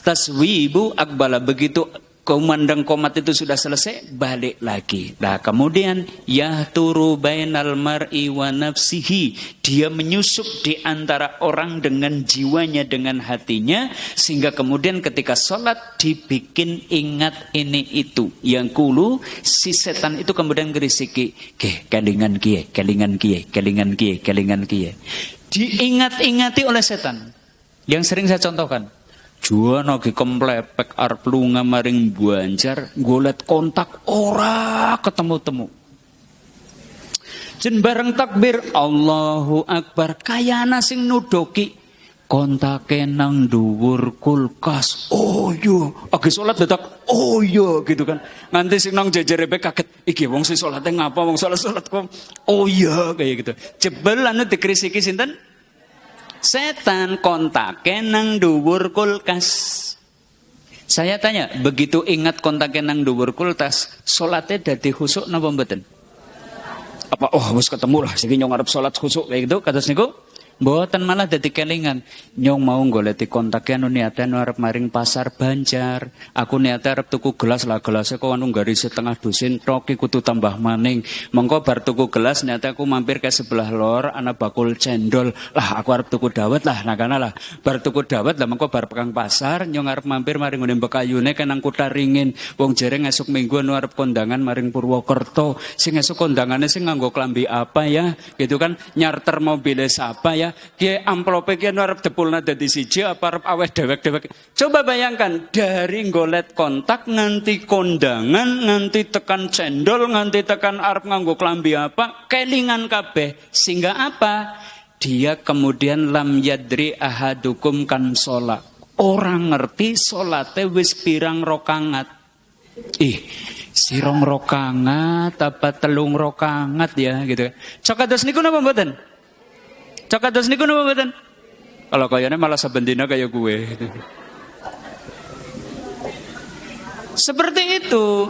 Taswibu akbala. Begitu kumandang qomat itu sudah selesai, balik lagi. Nah, kemudian yahturu bainal mar'i wa nafsihi. Dia menyusup di antara orang dengan jiwanya, dengan hatinya, sehingga kemudian ketika sholat dibikin ingat ini itu. Yang kulu si setan itu kemudian gerisiki, kelingan kie. diingat-ingati oleh setan. Yang sering saya contohkan. Juwana ki kemplepek arep lunga maring Banjar, golet kontak ora ketemu-temu. Jen bareng takbir Allahu Akbar, kayana sing nudoki kontake nang dhuwur kulkas. Oh iya, agi salat dadak oh iya gitu kan. Nganti sing nang jejere kaget, iki wong sing salate ngapa wong salat kok. Oh iya kayak gitu. Jebel anu dikrisiki sinten? Setan, kontake nang dhuwur kulkas. Saya tanya, begitu ingat kontake nang dhuwur kulkas, salate dadi khusuk napa mboten? Apa wis ketemu lah sing nyong arep salat khusuk kayak gitu kados niku? Mboten, malah dadi kelingan. Nyong mau goleti kontake anu niate arep maring pasar Banjar. Aku niate arep tuku gelas lah, gelasnya kok anu nggari setengah dosen tok kudu tambah maning. Mengko bar tuku gelas niate aku mampir ke sebelah lor ana bakul cendol. Lah aku arep tuku dawet lah nakana lah. Bar tuku dawet lah mengko bar pegang pasar nyong arep mampir maring ngene Bekayune kenang Kutaringin. Wong jereng esuk minggu anu arep kondangan maring Purwokerto. Sing esuk kondangane sing nganggo klambi apa ya? Gitu kan nyarter mobil siapa ya? Dia amplope ki arep depulna dadi siji apa arep aweh dewek-dewek. Coba bayangkan dari golet kontak nganti kondangan, nganti tekan cendol, nganti tekan arep nganggo klambi apa, kelingan kabeh. Sehingga apa? Dia kemudian lam yadri ahadukum kan sholat. Orang ngerti salate wis pirang rokangat. Sirong rokangat apa telung rokangat ya gitu. Cokados niku napa mboten? Cokados niku napa mboten? Kalau kayaknya malah sabendina kayak gue. Seperti itu.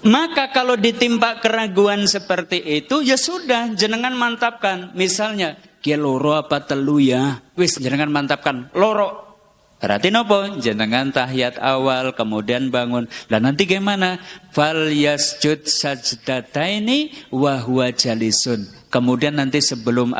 Maka kalau ditimpa keraguan seperti itu, ya sudah jenengan mantapkan. Misalnya, kia loro apa telu ya? Wis jenengan mantapkan loro. Berarti nopo? Jenengan tahiyat awal, kemudian bangun. Dan nanti gimana? Fal yasjud sajdataini wa huwa jalisun. Kemudian nanti sebelum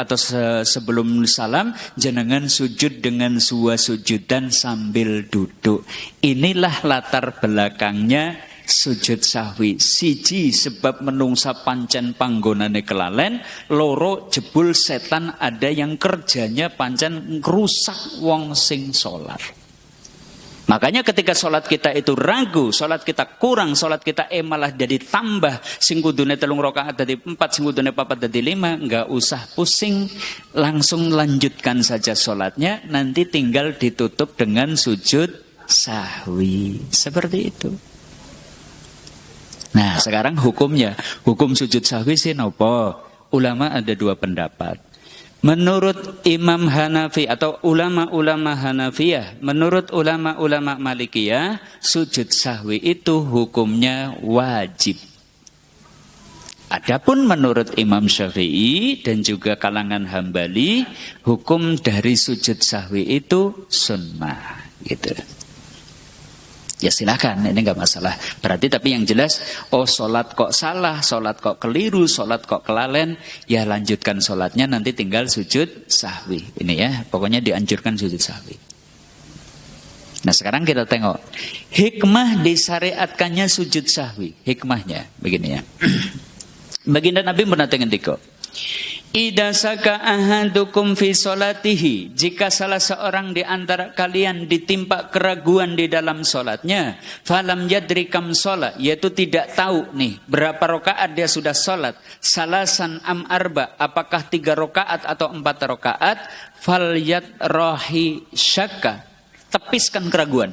salam, jenengan sujud dengan sujudan sambil duduk. Inilah latar belakangnya sujud sahwi. Siji sebab menungsa pancen panggonane kelalen, loro jebul setan ada yang kerjanya pancen ngrusak wong sing salat. Makanya ketika sholat kita itu ragu, sholat kita kurang, sholat kita malah jadi tambah, sing kudune 3 rakaat jadi 4, sing kudune 4 jadi 5, enggak usah pusing, langsung lanjutkan saja sholatnya, nanti tinggal ditutup dengan sujud sahwi. Seperti itu. Nah, sekarang hukumnya, hukum sujud sahwi sih nopo? Ulama ada 2 pendapat. Menurut Imam Hanafi atau ulama-ulama Hanafiyah, menurut ulama-ulama Malikiyah, sujud sahwi itu hukumnya wajib. Adapun menurut Imam Syafi'i dan juga kalangan Hambali, hukum dari sujud sahwi itu sunnah, gitu. Ya silakan, ini enggak masalah. Berarti tapi yang jelas, sholat kok salah, sholat kok keliru, sholat kok kelalen, ya lanjutkan sholatnya nanti tinggal sujud sahwi. Ini ya, pokoknya dianjurkan sujud sahwi. Nah sekarang kita tengok, hikmah disyariatkannya sujud sahwi. Hikmahnya begini ya. Baginda Nabi pernah ngendika, idza saka ahadukum fi sholatihi, jika salah seorang di antara kalian ditimpa keraguan di dalam sholatnya, falam yadri kam sholat, yaitu tidak tahu nih berapa rakaat dia sudah sholat, salasan am arba, apakah 3 rakaat atau 4 rakaat, falyat rohi syakka, tepiskan keraguan.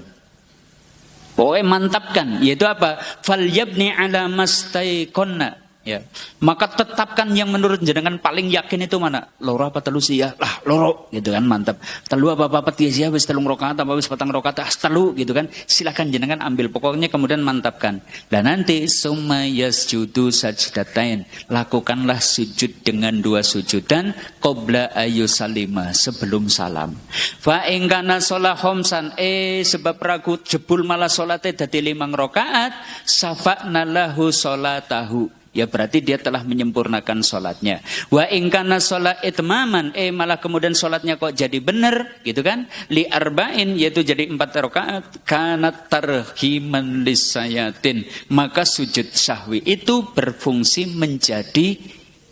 Pokoknya mantapkan, yaitu apa? Falyabni ala mastaiqonna. Ya, maka tetapkan yang menurut jenengan paling yakin itu mana? Loro apa telu sih ya? Lah loro, gitu kan, mantap. Telu apa tiga wis 3 rakaat apa wis 4 rakaat telu, gitu kan. Silakan jenengan ambil, pokoknya kemudian mantapkan. Dan nanti summa yasjudu sajdatain, lakukanlah sujud dengan 2 sujudan qabla ayyusalima, sebelum salam. Fa in kana shalah khamsan, sebab ragu jebul malah salate dadi 5 rakaat, safa'na lahu salatahu. Ya berarti dia telah menyempurnakan sholatnya. Wa ingkana sholat itmaman, malah kemudian sholatnya kok jadi benar, gitu kan? Li arba'in, yaitu jadi 4 rakaat, kanat tarhiman lisayatin, maka sujud sahwi itu berfungsi menjadi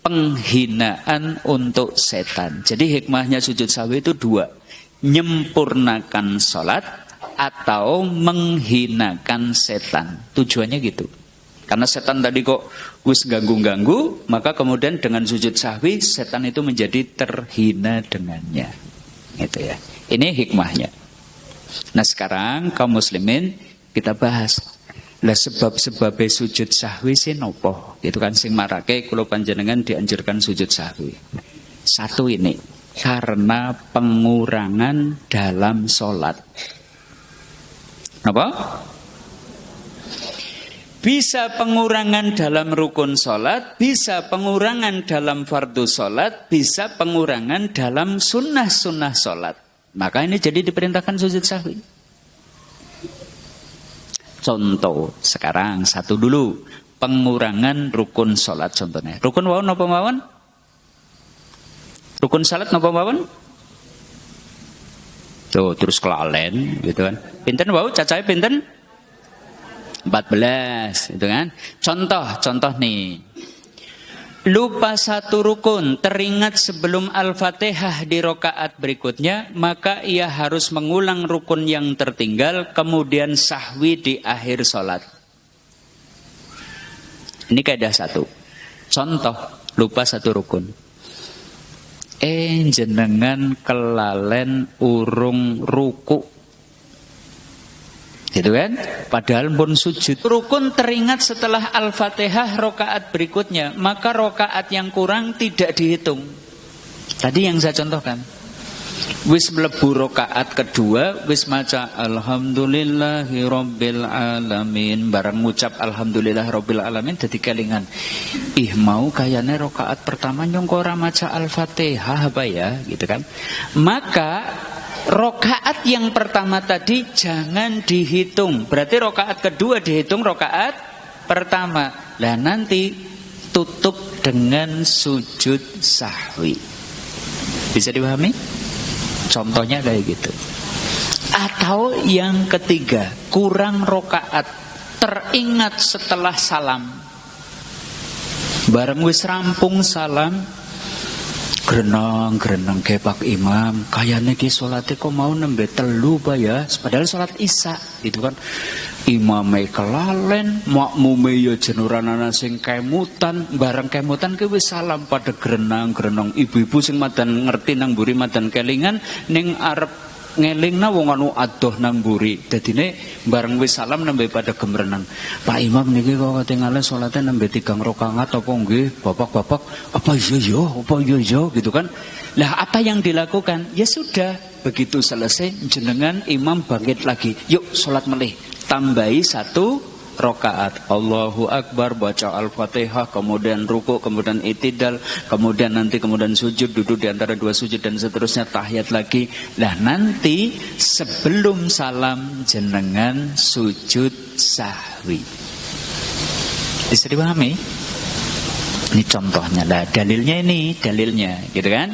penghinaan untuk setan. Jadi hikmahnya sujud sahwi itu dua. Nyempurnakan sholat atau menghinakan setan. Tujuannya gitu. Karena setan tadi kok wis ganggu-ganggu, maka kemudian dengan sujud sahwi setan itu menjadi terhina dengannya. Gitu ya. Ini hikmahnya. Nah sekarang kaum muslimin kita bahas. Lah sebab-sebab sujud sahwi sih nopo? Itu kan sing marake kula panjenengan dianjurkan sujud sahwi. Satu ini. Karena pengurangan dalam sholat. Apa? Bisa pengurangan dalam rukun sholat, bisa pengurangan dalam fardu sholat, bisa pengurangan dalam sunnah-sunnah sholat. Maka ini jadi diperintahkan sujud sahwi. Contoh sekarang satu dulu, pengurangan rukun sholat contohnya. Rukun wawon apa mawon? Rukun salat napa mawon? Tuh terus kelalen gitu kan. Pinten wau cacahe pinten? 14 gitu kan. Contoh nih. Lupa satu rukun, teringat sebelum Al-Fatihah di rakaat berikutnya, maka ia harus mengulang rukun yang tertinggal kemudian sahwi di akhir salat. Ini kaidah satu. Contoh, lupa satu rukun. Jenengan kelalen urung ruku, gitu kan? Padahal pun sujud. Rukun teringat setelah Al-Fatihah rokaat berikutnya, maka rokaat yang kurang tidak dihitung. Tadi yang saya contohkan. Wis mlebu rokaat kedua, wis maca Alhamdulillahirabbil alamin, barang ngucap Alhamdulillahirabbil alamin dadi kelingan. Ih mau kayane rokaat pertama nyongko ora maca Al-Fatihah apa ya, gitu kan. Maka rokaat yang pertama tadi jangan dihitung. Berarti rokaat kedua dihitung rokaat pertama. Lah nanti tutup dengan sujud sahwi. Bisa dipahami? Contohnya kayak gitu. Atau yang ketiga, kurang rokaat, teringat setelah salam. Bareng wis rampung salam, grenang kepak imam, kayane ki salate kok mau nembe telu ba ya, padahal salat Isya itu kan. Imame kelalen, makmume ya jenuran ana sing kemutan, bareng kemutan ki wis salam pada grenang. Ibu-ibu sing madan ngerti nang mburi madan kelingan ning arep ngelingna wong anu adoh nang mburi. Dadine bareng wis salam nembe pada gemrenan. Pak Imam niki kok ketinggalan salate nembe 3 rakaat apa nggih? Bapak-bapak, apa iya gitu kan. Lah apa yang dilakukan? Ya sudah, begitu selesai jenengan imam bangkit lagi. Yuk salat melih. Tambahi 1 rakaat. Allahu Akbar, baca Al-Fatihah, kemudian ruku, kemudian itidal, kemudian sujud, duduk di antara 2 sujud dan seterusnya, tahiyat lagi. Lah nanti sebelum salam jenengan sujud sahwi. Bisa dipahami? Ini contohnya lah, dalilnya, gitu kan?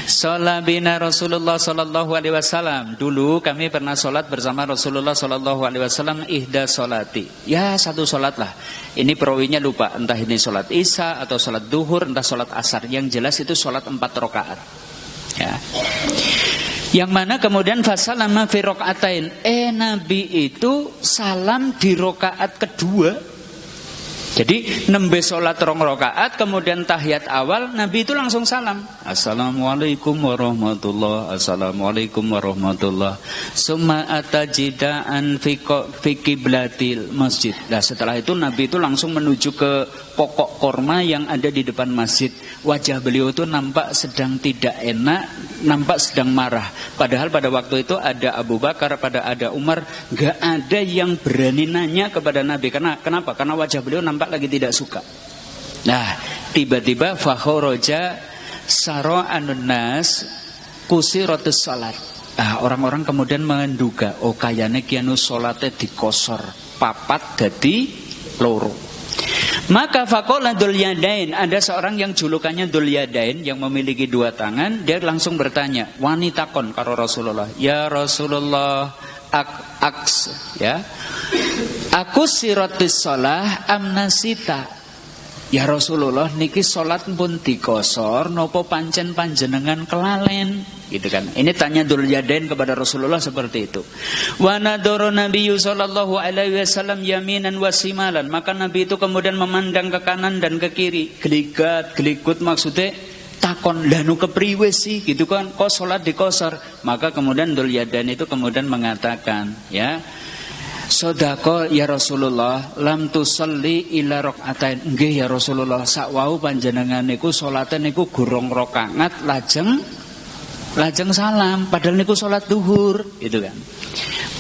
Sholat bina Rasulullah sallallahu alaihi wasallam. Dulu kami pernah sholat bersama Rasulullah sallallahu alaihi wasallam ihda sholati. Ya satu sholat lah. Ini perawinya lupa, entah ini sholat Isya atau sholat duhur, entah sholat asar. Yang jelas itu sholat 4 rakaat. Ya. Yang mana kemudian fasalama fi rakaatain. Nabi itu salam di rakaat kedua. Jadi nembe sholat 2 rakaat, kemudian tahiyat awal, Nabi itu langsung salam. Assalamualaikum warahmatullah, assalamualaikum warahmatullah. Summa atajidaan fi qiblatil masjid. Nah setelah itu Nabi itu langsung menuju ke pokok korma yang ada di depan masjid. Wajah beliau itu nampak sedang tidak enak, nampak sedang marah. Padahal pada waktu itu ada Abu Bakar, ada Umar, gak ada yang berani nanya kepada Nabi. Kenapa? Karena wajah beliau nampak lagi tidak suka. Nah, tiba-tiba fakhoroja saro'anun nas kusiratus salat. Nah, orang-orang kemudian menduga, oh kayane kianu salate dikosor, 4 dadi 2. Maka faqala Dzul Yadain, ada seorang yang julukannya Dzul Yadain yang memiliki 2 tangan, dia langsung bertanya, wanita kon karo Rasulullah, ya Rasulullah, aku siratis shalah amnasita. Ya Rasulullah niki salat pun dikosor nopo pancen panjenengan kelalen gitu kan. Ini tanya Dzulyaden kepada Rasulullah seperti itu. Wa nadoro Nabi sallallahu alaihi wasallam yaminan wa simalan. Maka Nabi itu kemudian memandang ke kanan dan ke kiri. Geligat maksudnya takon lanu kepriwe sih gitu kan, kok salat dikosor. Maka kemudian Dzulyaden itu kemudian mengatakan, ya Sodako ya Rasulullah lam tusalli ila rakaatain. Nggih ya Rasulullah, sakwau panjenengan niku salate niku gurung rakaat lajeng salam, padahal niku salat duhur gitu kan.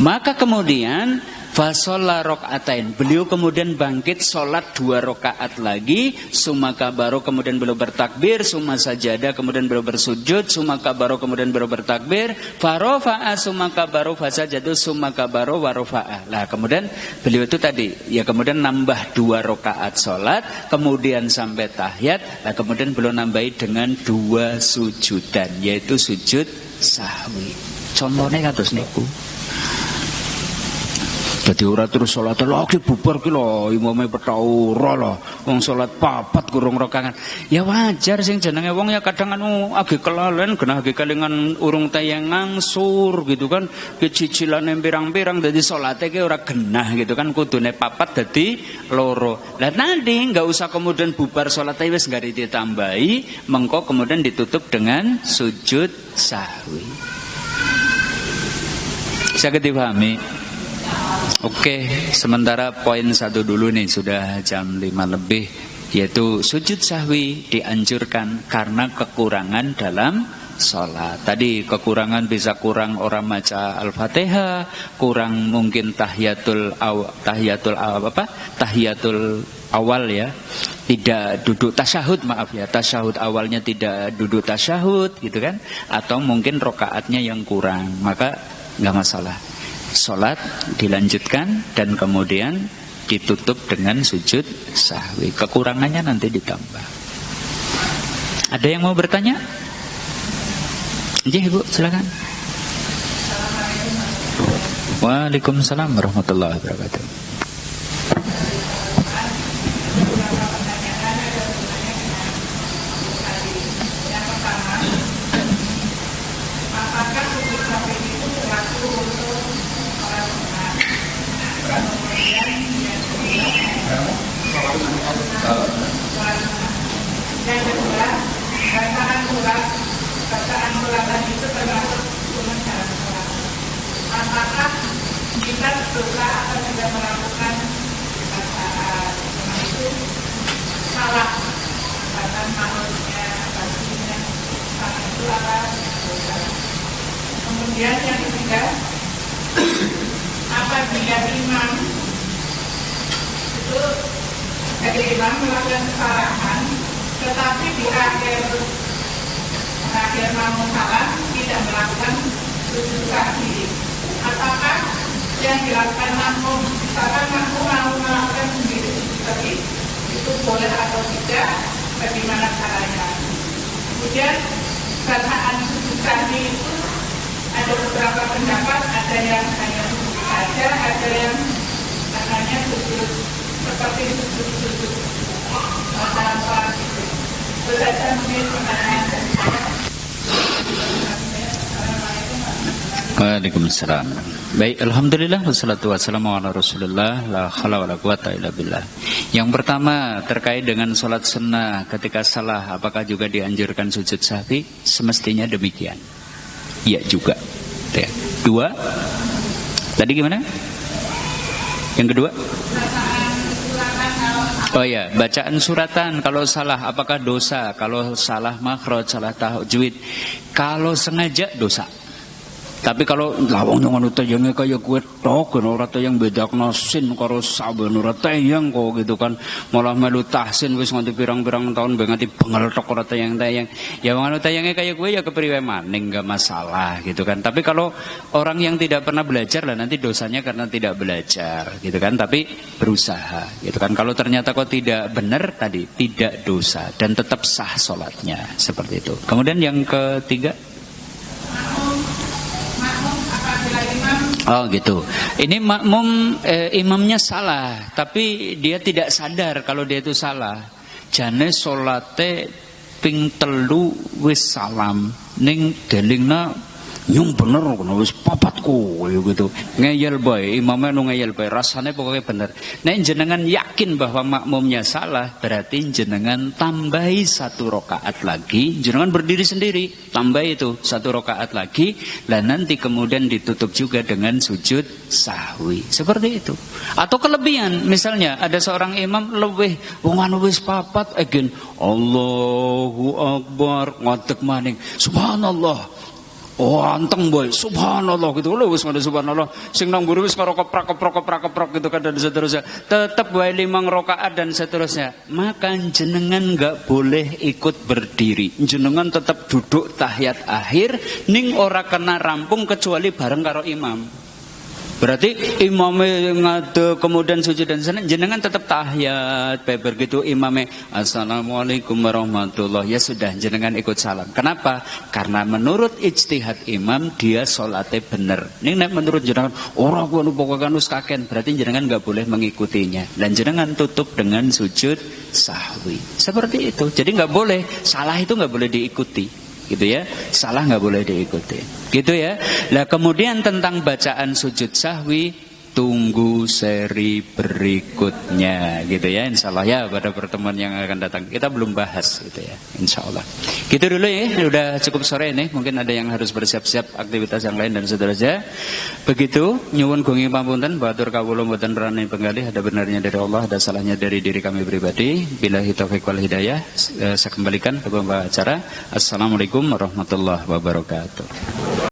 Maka kemudian fasalla rakaatain, beliau kemudian bangkit salat 2 rakaat lagi, summa kabaro kemudian beliau bertakbir, summa sajada kemudian beliau bersujud, summa kabaro kemudian beliau bertakbir, farofa'a summa kabaro fasajadu summa kabaro warofa'a. Lah kemudian beliau itu tadi ya kemudian nambah 2 rakaat salat, kemudian sampai tahiyat, lah kemudian beliau nambahi dengan 2 sujudan, yaitu sujud sahwi. Contohnya kados niku. Jadi ora terus salat lagi bubar ki lho, imame petau ora lho. Wong salat 4 gurung rakaat. Ya wajar sing jenenge wong ya kadang anu age kelalen genah age kelingan urung tayang ngangsur gitu kan. Ki cicilane pirang-pirang dadi salate ki ora genah gitu kan, kudune 4 dadi 2. Lah nanti enggak usah kemudian bubar salat wis enggak ditambahi, mengko kemudian ditutup dengan sujud sahwi. Saged dipahami? Oke, sementara poin 1 dulu nih, sudah jam 5 lebih, yaitu sujud sahwi dianjurkan karena kekurangan dalam sholat. Tadi kekurangan bisa kurang orang maca Al-Fatihah, kurang mungkin tahiyatul awal ya, tidak duduk tasyahud, maaf ya, tasyahud awalnya tidak duduk tasyahud gitu kan, atau mungkin rokaatnya yang kurang, maka nggak masalah. Sholat dilanjutkan dan kemudian ditutup dengan sujud sahwi. Kekurangannya nanti ditambah. Ada yang mau bertanya? Ibu, silakan. Waalaikumsalam warahmatullahi wabarakatuh. Yang kedua, bacaan ulangan itu termasuk hukuman dalam sholat. Apakah kita dosa atau tidak melakukan bacaan itu salah, bacaan maksudnya, bacanya salah itu apa? Kemudian yang ketiga, apabila imam itu dari imam melakukan kesalahan, tetapi di akhir mau salam tidak melakukan sujud sahwi, apakah yang dilakukan makmum, misalkan makmum mau melakukan sendiri sujud sahwi, itu boleh atau tidak, bagaimana caranya? Kemudian bacaan sujud sahwi itu ada beberapa pendapat, ada yang hanya sujud saja, ada yang hanya sujud seperti sujud dalam sholat itu. Itu saja mungkin pertanyaan dari saya. Waalaikumsalam. Baik, alhamdulillah wassalatu wassalamu ala Rasulillah la haula wala quwata illa billah. Yang pertama terkait dengan salat sunnah ketika salah, apakah juga dianjurkan sujud sahwi? Semestinya demikian. Iya juga. Ya. 2. Tadi gimana? Yang kedua? Oh ya, bacaan suratan kalau salah apakah dosa? Kalau salah makhraj, salah tahajud, kalau sengaja dosa. Tapi kalau lawang yang anu tayangnya kayak gue tok, ora tayang bedakna sin karo saben ora tayang kok gitu kan, malah melu tahsin wis nganti pirang-pirang tahun nganti bengel tok ora tayang-tayang. Ya wong anu tayangnya kayak gue ya kepriwe maning, enggak masalah gitu kan. Tapi kalau orang yang tidak pernah belajar lah nanti dosanya karena tidak belajar gitu kan, tapi berusaha gitu kan. Kalau ternyata kok tidak benar tadi, tidak dosa dan tetap sah sholatnya seperti itu. Kemudian yang ketiga, oh gitu. Ini makmum imamnya salah, tapi dia tidak sadar kalau dia itu salah. jane salate ping 3 wis salam ning delingna nyung bener kono wis papat kowe gitu. Ngeyel bae, imamnya nu ngeyel bae, rasane pokoknya bener. Nek jenengan yakin bahwa makmumnya salah, berarti jenengan tambahi 1 rakaat lagi, jenengan berdiri sendiri, tambah itu 1 rakaat lagi, dan nanti kemudian ditutup juga dengan sujud sahwi. Seperti itu. Atau kelebihan, misalnya ada seorang imam lebih wong anu wis papat again Allahu Akbar ngadeg maning subhanallah. Oh anteng boy, subhanallah gitu loh, wis ngono subhanallah. Sing nang mburi wis keprok gitu kan dan seterusnya. Tetap wae 5 rakaat dan seterusnya. Maka jenengan enggak boleh ikut berdiri. Jenengan tetap duduk tahiyat akhir ning ora kena rampung kecuali bareng karo imam. Berarti imamnya ngade kemudian sujud dan sana jenengan tetap tahiyat begitu imamnya assalamualaikum warahmatullahi, ya sudah jenengan ikut salam. Kenapa? Karena menurut ijtihad imam dia sholatnya bener. Ini menurut jenengan orang gua pokoknya nus kaken, berarti jenengan nggak boleh mengikutinya dan jenengan tutup dengan sujud sahwi. Seperti itu. Jadi nggak boleh, salah itu nggak boleh diikuti. Gitu ya, salah nggak boleh diikuti, gitu ya. Nah kemudian tentang bacaan sujud sahwi, tunggu seri berikutnya, gitu ya, insya Allah ya pada pertemuan yang akan datang. Kita belum bahas, gitu ya, insya Allah. Gitu dulu ya, udah cukup sore ini. Mungkin ada yang harus bersiap-siap aktivitas yang lain dan seterusnya. Begitu, nyuwun gungi pamunten, batur kawula mboten rani penggalih, ada benarnya dari Allah, ada salahnya dari diri kami pribadi. Billahi taufiq wal hidayah. Saya kembalikan ke pembawa acara. Assalamualaikum warahmatullahi wabarakatuh.